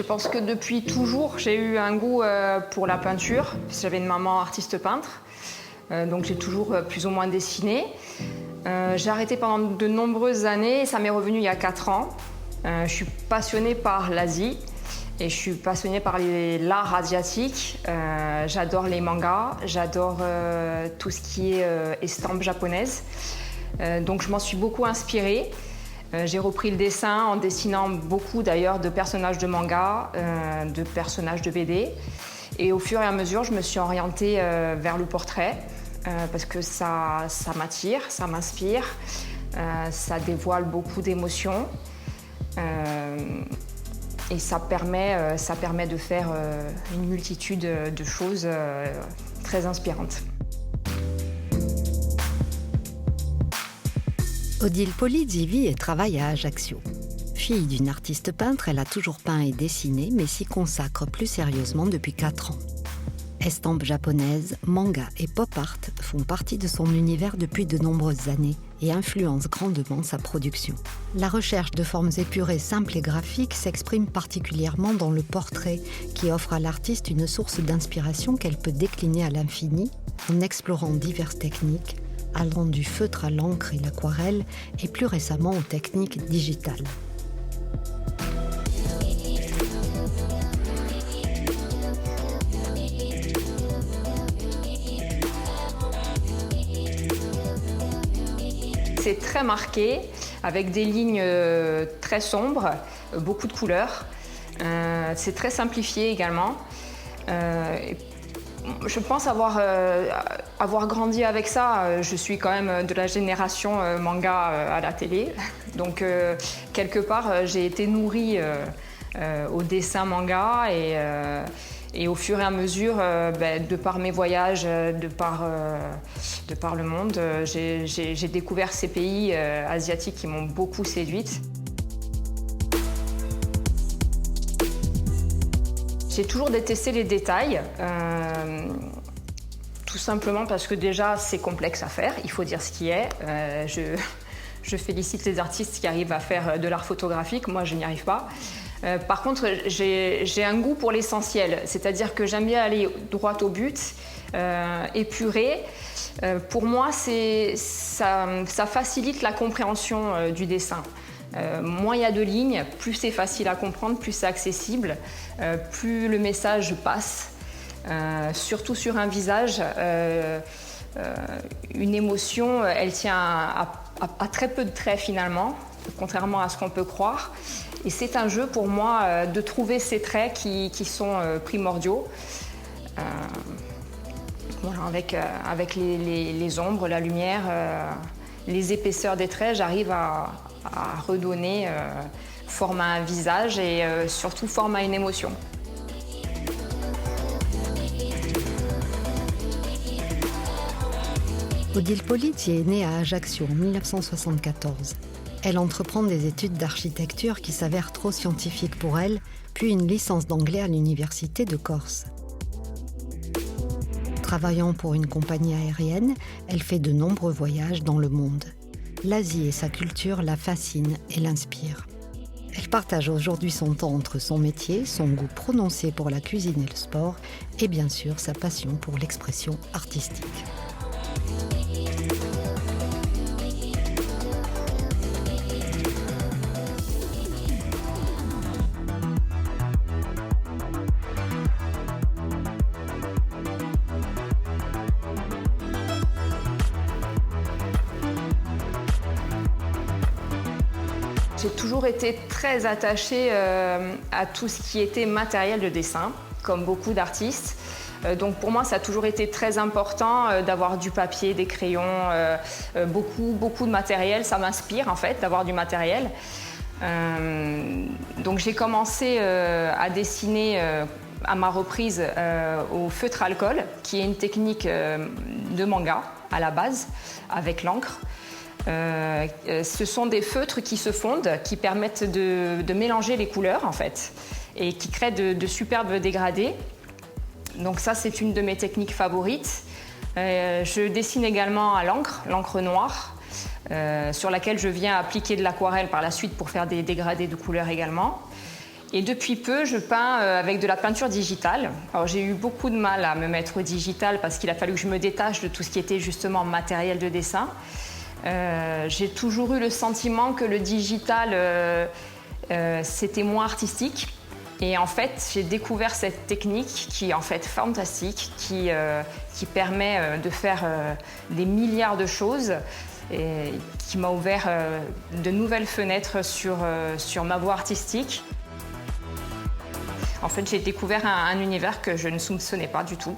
pense que depuis toujours, j'ai eu un goût pour la peinture. J'avais une maman artiste peintre, donc j'ai toujours plus ou moins dessiné. J'ai arrêté pendant de nombreuses années et ça m'est revenu il y a 4 ans. Je suis passionnée par l'Asie et je suis passionnée par l'art asiatique. J'adore les mangas, j'adore tout ce qui est estampes japonaises. Donc je m'en suis beaucoup inspirée. J'ai repris le dessin en dessinant beaucoup d'ailleurs de personnages de manga, de personnages de BD. Et au fur et à mesure, je me suis orientée vers le portrait parce que ça m'attire, ça m'inspire, ça dévoile beaucoup d'émotions et ça permet de faire une multitude de choses très inspirantes. Odile Polizzi vit et travaille à Ajaccio. Fille d'une artiste peintre, elle a toujours peint et dessiné, mais s'y consacre plus sérieusement depuis 4 ans. Estampes japonaises, manga et pop art font partie de son univers depuis de nombreuses années et influencent grandement sa production. La recherche de formes épurées, simples et graphiques s'exprime particulièrement dans le portrait, qui offre à l'artiste une source d'inspiration qu'elle peut décliner à l'infini en explorant diverses techniques, allant du feutre à l'encre et l'aquarelle, et plus récemment aux techniques digitales. C'est très marqué, avec des lignes très sombres, beaucoup de couleurs. C'est très simplifié également. Je pense avoir grandi avec ça. Je suis quand même de la génération manga à la télé. Donc, quelque part, j'ai été nourrie au dessin manga et au fur et à mesure, de par mes voyages, de par le monde, j'ai découvert ces pays asiatiques qui m'ont beaucoup séduite. J'ai toujours détesté les détails, tout simplement parce que déjà c'est complexe à faire, il faut dire ce qui est. Je félicite les artistes qui arrivent à faire de l'art photographique, moi je n'y arrive pas. Par contre, j'ai un goût pour l'essentiel, c'est-à-dire que j'aime bien aller droit au but, épuré. Pour moi, ça facilite la compréhension du dessin. Moins il y a de lignes, plus c'est facile à comprendre, plus c'est accessible, plus le message passe. Surtout sur un visage, une émotion, elle tient à très peu de traits finalement, contrairement à ce qu'on peut croire. Et c'est un jeu pour moi de trouver ces traits qui sont primordiaux. Voilà, avec les ombres, la lumière, les épaisseurs des traits, j'arrive à redonner forme à un visage et surtout forme à une émotion. Odile Polizzi est née à Ajaccio en 1974. Elle entreprend des études d'architecture qui s'avèrent trop scientifiques pour elle, puis une licence d'anglais à l'université de Corse. Travaillant pour une compagnie aérienne, elle fait de nombreux voyages dans le monde. L'Asie et sa culture la fascinent et l'inspirent. Elle partage aujourd'hui son temps entre son métier, son goût prononcé pour la cuisine et le sport, et bien sûr sa passion pour l'expression artistique. J'ai toujours été très attachée à tout ce qui était matériel de dessin, comme beaucoup d'artistes. Donc pour moi, ça a toujours été très important d'avoir du papier, des crayons, beaucoup de matériel. Ça m'inspire en fait d'avoir du matériel. Donc j'ai commencé à dessiner à ma reprise au feutre alcool, qui est une technique de manga à la base, avec l'encre. Ce sont des feutres qui se fondent, qui permettent de mélanger les couleurs en fait, et qui créent de superbes dégradés. Donc ça, c'est une de mes techniques favorites. Je dessine également à l'encre noire, sur laquelle je viens appliquer de l'aquarelle par la suite pour faire des dégradés de couleurs également. Et depuis peu, je peins avec de la peinture digitale. Alors j'ai eu beaucoup de mal à me mettre au digital parce qu'il a fallu que je me détache de tout ce qui était justement matériel de dessin. J'ai toujours eu le sentiment que le digital, c'était moins artistique. Et en fait, j'ai découvert cette technique qui est en fait fantastique, qui permet de faire des milliards de choses et qui m'a ouvert de nouvelles fenêtres sur ma voie artistique. En fait, j'ai découvert un univers que je ne soupçonnais pas du tout.